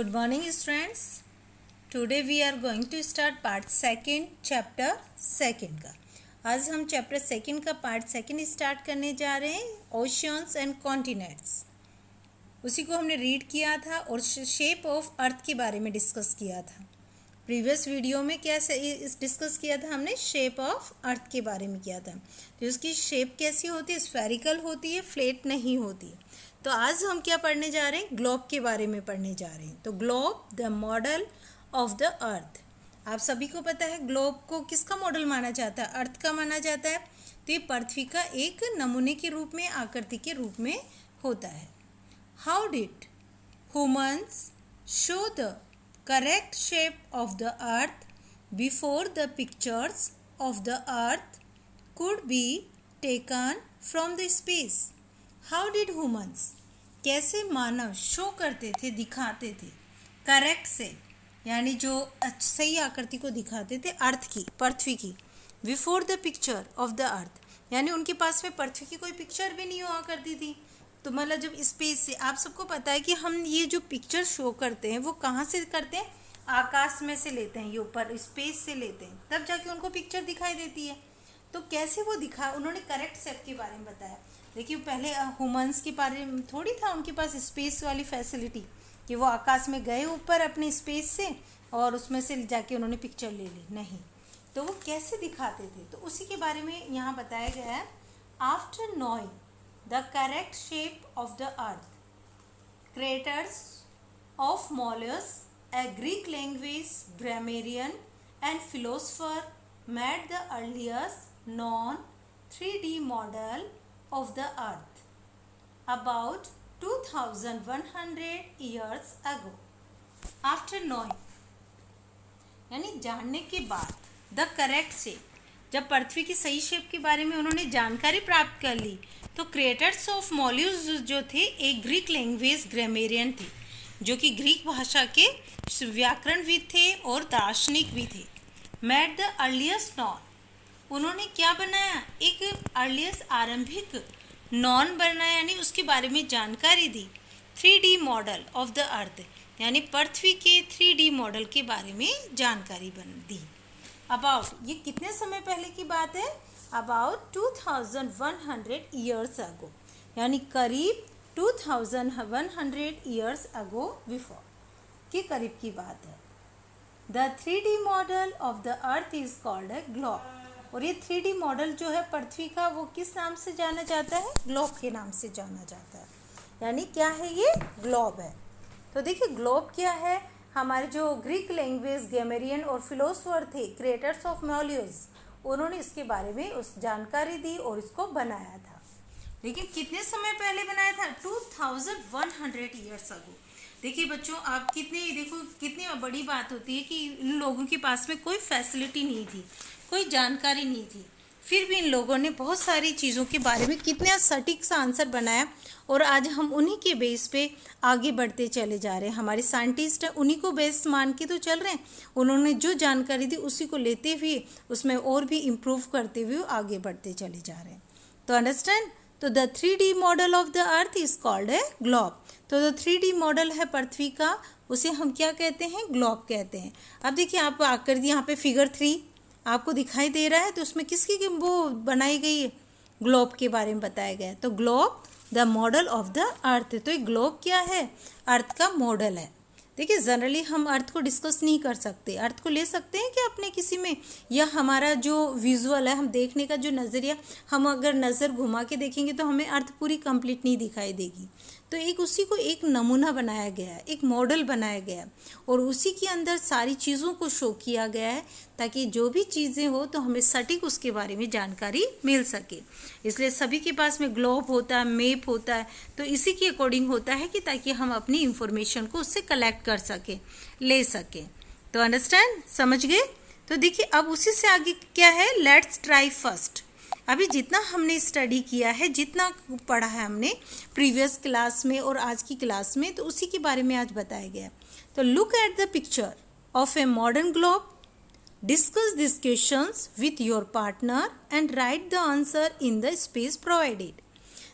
Good morning students. Today we are going to start part second chapter second का. आज हम chapter second का part second start करने जा रहे हैं. ओशियंस एंड कॉन्टिनेंट्स, उसी को हमने रीड किया था और शेप ऑफ अर्थ के बारे में डिस्कस किया था. प्रीवियस वीडियो में क्या डिस्कस किया था हमने? शेप ऑफ अर्थ के बारे में किया था. तो उसकी शेप कैसी होती है? स्फेरिकल होती है, फ्लैट नहीं होती. तो आज हम क्या पढ़ने जा रहे हैं? ग्लोब के बारे में पढ़ने जा रहे हैं. तो globe the model of the अर्थ. आप सभी को पता है ग्लोब को किसका मॉडल माना जाता है? अर्थ का माना जाता है. तो ये पृथ्वी का एक नमूने के रूप में, आकृति के रूप में होता है. How did humans show the correct shape of the earth before the pictures of the earth could be taken from the space? How did humans, कैसे मानव शो करते थे, दिखाते थे करेक्ट से, यानी जो सही आकृति को दिखाते थे अर्थ की, पृथ्वी की, before the picture of the अर्थ, यानी उनके पास में पृथ्वी की कोई पिक्चर भी नहीं हुआ करती थी. तो मतलब जब स्पेस से, आप सबको पता है कि हम ये जो पिक्चर शो करते हैं वो कहाँ से करते हैं? आकाश में से लेते हैं, ये ऊपर स्पेस से लेते हैं, तब जाके उनको पिक्चर दिखाई देती है. तो कैसे वो दिखा, उन्होंने करेक्ट शेप के बारे में बताया. देखिए पहले ह्यूमन्स के बारे में थोड़ी था उनके पास स्पेस वाली फैसिलिटी कि वो आकाश में गए ऊपर अपने स्पेस से और उसमें से जाके उन्होंने पिक्चर ले ली. नहीं, तो वो कैसे दिखाते थे, तो उसी के बारे में यहाँ बताया गया है. After knowing the correct shape of the earth, creators of mollusks, a Greek language grammarian and philosopher, made the earliest known 3D model of the earth about 2100 years ago. After knowing, यानी जानने के बाद, the correct shape, जब पृथ्वी की सही shape के बारे में उन्होंने जानकारी प्राप्त कर ली, तो क्रिएटर्स ऑफ मॉल्यूस्क जो थे एक ग्रीक लैंग्वेज ग्रामेरियन थे, जो कि ग्रीक भाषा के व्याकरणविद थे और दार्शनिक भी थे. मेड द अर्लीस्ट नॉन, उन्होंने क्या बनाया? एक अर्लीस्ट आरंभिक नॉन बनाया, यानी उसके बारे में जानकारी दी. 3D मॉडल ऑफ द अर्थ, यानी पृथ्वी के 3D मॉडल के बारे में जानकारी दी. अबाउट, ये कितने समय पहले की बात है? अबाउट 2100 ईयर्स अगो, यानी करीब 2100 ईयर्स अगो बिफोर के करीब की बात है. The 3D model of the earth is called a globe. और ये 3D मॉडल जो है पृथ्वी का, वो किस नाम से जाना जाता है? ग्लोब के नाम से जाना जाता है. यानी क्या है? ये ग्लोब है. तो देखिए ग्लोब क्या है. हमारे जो ग्रीक लैंग्वेज ग्रामेरियन और फिलोसोफर थे, क्रिएटर्स ऑफ मॉल्यूस्क, उन्होंने इसके बारे में उस जानकारी दी और इसको बनाया था. लेकिन कितने समय पहले बनाया था? 2100 ईयर्स अगो. देखिए बच्चों, आप देखो कितनी बड़ी बात होती है कि इन लोगों के पास में कोई फैसिलिटी नहीं थी, कोई जानकारी नहीं थी, फिर भी इन लोगों ने बहुत सारी चीज़ों के बारे में कितना सटीक सा आंसर बनाया. और आज हम उन्हीं के बेस पे आगे बढ़ते चले जा रहे हैं. हमारे साइंटिस्ट उन्हीं को बेस मान के तो चल रहे हैं. उन्होंने जो जानकारी दी उसी को लेते हुए उसमें और भी इम्प्रूव करते हुए आगे बढ़ते चले जा रहे हैं. तो अंडरस्टैंड. तो the 3D model of the earth is called a globe. तो जो 3D मॉडल है पृथ्वी का, उसे हम क्या कहते हैं? ग्लोब कहते हैं. अब देखिए आप आकर यहाँ पे फिगर 3 आपको दिखाई दे रहा है, तो उसमें किसकी वो बनाई गई है? ग्लोब के बारे में बताया गया है. तो globe the model of the अर्थ. तो ये ग्लोब क्या है? अर्थ का मॉडल है. देखिए जनरली हम अर्थ को डिस्कस नहीं कर सकते. अर्थ को ले सकते हैं कि अपने किसी में, या हमारा जो विजुअल है, हम देखने का जो नज़रिया, हम अगर नज़र घुमा के देखेंगे तो हमें अर्थ पूरी कंप्लीट नहीं दिखाई देगी. तो एक उसी को एक नमूना बनाया गया है, एक मॉडल बनाया गया है, और उसी के अंदर सारी चीज़ों को शो किया गया है ताकि जो भी चीज़ें हो तो हमें सटीक उसके बारे में जानकारी मिल सके. इसलिए सभी के पास में ग्लोब होता है, मैप होता है, तो इसी के अकॉर्डिंग होता है कि ताकि हम अपनी इंफॉर्मेशन को उससे कलेक्ट कर सकें, ले सकें. तो अंडरस्टैंड, समझ गए? तो देखिए अब उसी से आगे क्या है? Let's try first. अभी जितना हमने स्टडी किया है, जितना पढ़ा है हमने प्रीवियस क्लास में और आज की क्लास में, तो उसी के बारे में आज बताया गया. तो look at the picture of a modern globe, discuss this questions with your partner and right the answer in the space provided.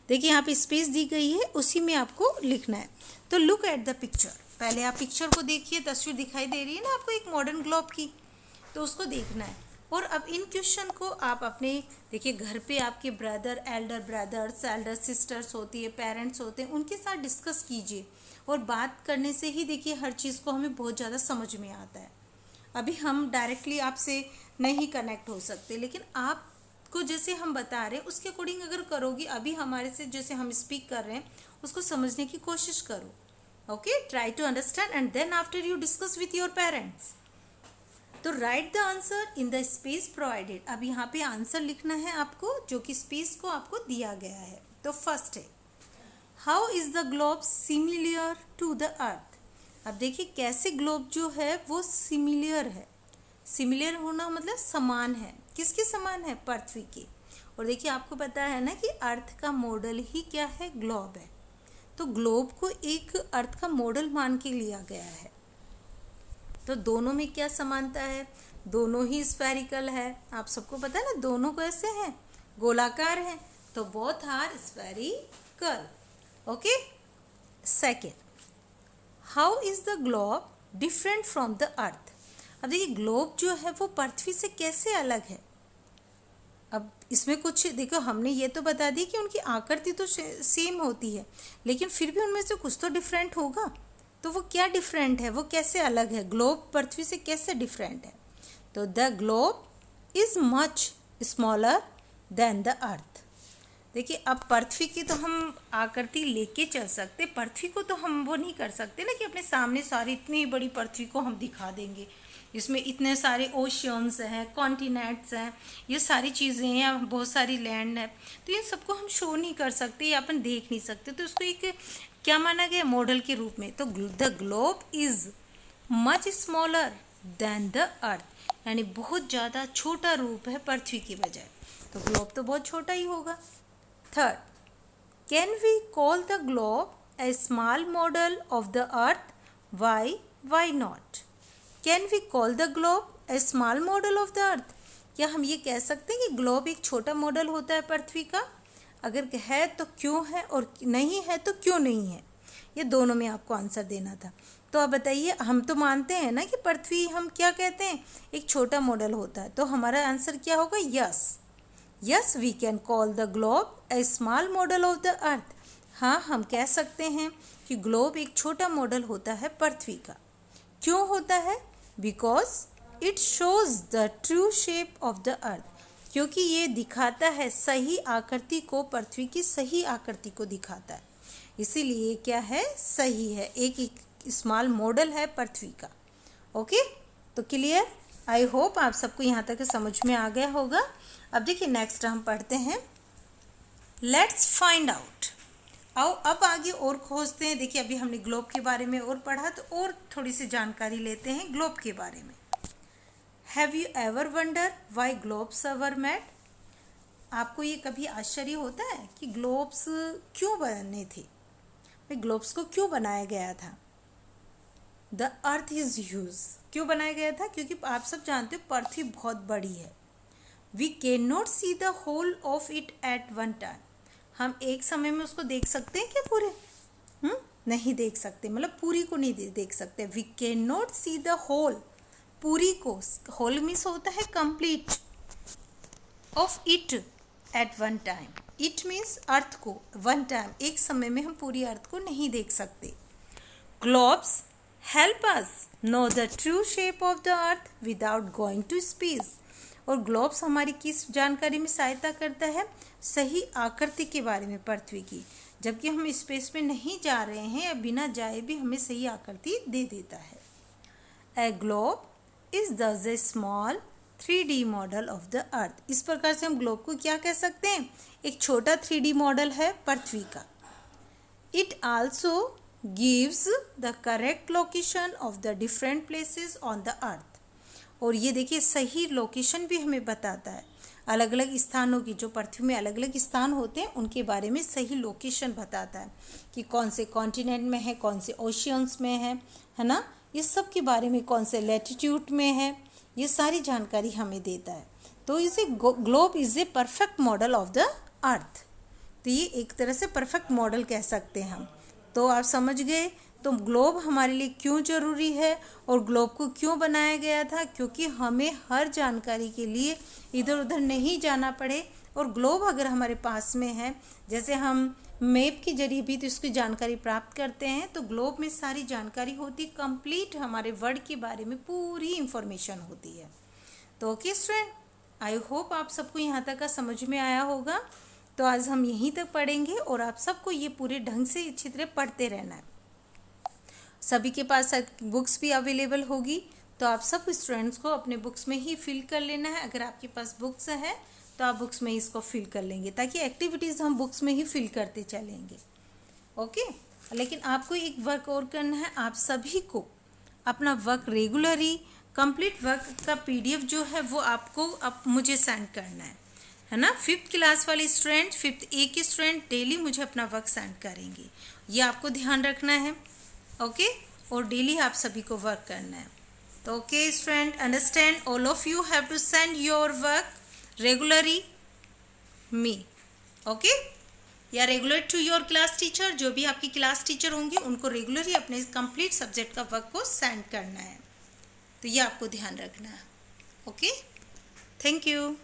देखिए यहाँ पे स्पेस दी गई है, उसी में आपको लिखना है. तो लुक एट द पिक्चर. पहले आप पिक्चर को देखिए, तस्वीर दिखाई दे रही है ना आपको एक मॉडर्न ग्लोब की, तो उसको देखना है। और अब इन क्वेश्चन को आप अपने देखिए घर पे आपके brother, Elder brothers, Elder sisters होती है, पेरेंट्स होते हैं, उनके साथ डिस्कस कीजिए। और बात करने से ही देखिए हर चीज़ को हमें बहुत ज़्यादा समझ में आता है। अभी हम डायरेक्टली आपसे नहीं कनेक्ट हो सकते, लेकिन आपको जैसे हम बता रहे हैं उसके अकॉर्डिंग अगर करोगी, अभी हमारे से जैसे हम स्पीक कर रहे हैं उसको समझने की कोशिश करो। Okay, try to understand and then after you discuss with your parents. तो write the answer in the space provided. अब यहाँ पे आंसर लिखना है आपको, जो कि स्पेस को आपको दिया गया है। तो फर्स्ट है, how is the globe similar to the earth. अब देखिए कैसे ग्लोब जो है वो सिमिलियर है। सिमिलियर होना मतलब समान है। किसके समान है? पृथ्वी के। और देखिए आपको पता है ना कि अर्थ का मॉडल ही क्या है? ग्लोब है। तो ग्लोब को एक अर्थ का मॉडल मान के लिया गया है। तो दोनों में क्या समानता है? दोनों ही स्फेरिकल है। आप सबको पता है ना, दोनों कैसे हैं? गोलाकार हैं। तो both are spherical. Okay. Second, how is the globe different from the earth. अब देखिए ग्लोब जो है वो पृथ्वी से कैसे अलग है। अब इसमें कुछ देखो, हमने ये तो बता दी कि उनकी आकृति तो सेम होती है, लेकिन फिर भी उनमें से कुछ तो डिफरेंट होगा। तो वो क्या डिफरेंट है, वो कैसे अलग है, ग्लोब पृथ्वी से कैसे डिफरेंट है? तो the globe is much smaller than the earth. देखिए अब पृथ्वी की तो हम आकृति लेके चल सकते, पृथ्वी को तो हम वो नहीं कर सकते ना कि अपने सामने सारी इतनी बड़ी पृथ्वी को हम दिखा देंगे। इसमें इतने सारे ओशियंस हैं, कॉन्टिनेंट्स हैं, ये सारी चीज़ें हैं, बहुत सारी लैंड है, तो इन सबको हम शो नहीं कर सकते या अपन देख नहीं सकते। तो इसको एक क्या माना गया? मॉडल के रूप में। तो the globe is much smaller than the earth, यानी बहुत ज़्यादा छोटा रूप है पृथ्वी की बजाय। तो ग्लोब तो बहुत छोटा ही होगा। Third, can we call the globe a small model of the earth? Why not? Can we call the globe a small model of the earth? क्या हम ये कह सकते हैं कि ग्लोब एक छोटा मॉडल होता है पृथ्वी का? अगर है तो क्यों है, और नहीं है तो क्यों नहीं है? ये दोनों में आपको आंसर देना था। तो आप बताइए, हम तो मानते हैं ना कि पृथ्वी हम क्या कहते हैं? एक छोटा मॉडल होता है। तो हमारा आंसर क्या होगा? Yes we can call the globe a small model of the earth. हाँ, हम कह सकते हैं कि ग्लोब एक छोटा मॉडल होता है पृथ्वी का। क्यों होता है? Because it shows the true shape of the अर्थ। क्योंकि ये दिखाता है सही आकृति को, पृथ्वी की सही आकृति को दिखाता है, इसीलिए क्या है? सही है, एक स्मॉल मॉडल है पृथ्वी का। ओके, तो क्लियर? आई होप आप सबको यहाँ तक समझ में आ गया होगा। अब देखिए नेक्स्ट हम पढ़ते हैं, लेट्स फाइंड आउट। आओ अब आगे और खोजते हैं। देखिए अभी हमने ग्लोब के बारे में और पढ़ा, तो और थोड़ी सी जानकारी लेते हैं ग्लोब के बारे में। Have you ever wonder why globes were made? आपको ये कभी आश्चर्य होता है कि ग्लोब्स क्यों बने थे? ग्लोब्स को क्यों बनाया गया था? The earth is huge. क्यों बनाया गया था? क्योंकि आप सब जानते हो पृथ्वी बहुत बड़ी है। We can not see the whole of it at one time. हम एक समय में उसको देख सकते हैं क्या पूरे? नहीं देख सकते, मतलब पूरी को नहीं देख सकते। We can not see the whole, पूरी को। होल मीन्स होता है complete, of it at one time. It means earth को, वन टाइम, एक समय में हम पूरी अर्थ को नहीं देख सकते। Globes help us know the true shape of the earth without going to space. और ग्लोब्स हमारी किस जानकारी में सहायता करता है? सही आकृति के बारे में पृथ्वी की, जबकि हम स्पेस में नहीं जा रहे हैं या बिना जाए भी हमें सही आकृति दे देता है। ए globe is this a small 3D model of the earth. इस प्रकार से हम ग्लोब को क्या कह सकते हैं? एक छोटा 3D मॉडल है पृथ्वी का। It also gives the correct location of the different places on the earth. और ये देखिए सही लोकेशन भी हमें बताता है, अलग अलग स्थानों की, जो पृथ्वी में अलग अलग स्थान होते हैं उनके बारे में सही लोकेशन बताता है कि कौन से कॉन्टिनेंट में है, कौन से ओशियंस में है ना, इस सब के बारे में, कौन से लैटिट्यूड में है, ये सारी जानकारी हमें देता है। तो इसे globe is a perfect model of the अर्थ। तो ये एक तरह से परफेक्ट मॉडल कह सकते हैं हम। तो आप समझ गए। तो तो ग्लोब हमारे लिए क्यों ज़रूरी है और ग्लोब को क्यों बनाया गया था, क्योंकि हमें हर जानकारी के लिए इधर उधर नहीं जाना पड़े। और ग्लोब अगर हमारे पास में है, जैसे हम मैप के जरिए भी तो इसकी जानकारी प्राप्त करते हैं, तो ग्लोब में सारी जानकारी होती, कंप्लीट हमारे वर्ल्ड के बारे में पूरी इंफॉर्मेशन होती है। तो ओके स्टूडेंट, आई होप आप सबको यहाँ तक का समझ में आया होगा। तो आज हम यहीं तक पढ़ेंगे और आप सबको ये पूरे ढंग से अच्छी तरह पढ़ते रहना है। सभी के पास बुक्स भी अवेलेबल होगी, तो आप सब स्टूडेंट्स को अपने बुक्स में ही फिल कर लेना है। अगर आपके पास बुक्स है तो आप बुक्स में ही इसको फिल कर लेंगे, ताकि एक्टिविटीज़ हम बुक्स में ही फिल करते चलेंगे। ओके, लेकिन आपको एक वर्क और करना है, आप सभी को अपना वर्क रेगुलरली कंप्लीट वर्क का PDF जो है वो आपको अब मुझे सेंड करना है ना। 5th क्लास वाले स्टूडेंट, 5th A के स्टूडेंट डेली मुझे अपना वर्क सेंड करेंगे, ये आपको ध्यान रखना है। ओके, और डेली आप सभी को वर्क करना है। तो okay student, understand, all of you have to send your work regularly me, okay, या regular to your class teacher. जो भी आपकी क्लास टीचर होंगे उनको रेगुलरली अपने कंप्लीट सब्जेक्ट का वर्क को सेंड करना है। तो ये आपको ध्यान रखना है। Okay, thank you.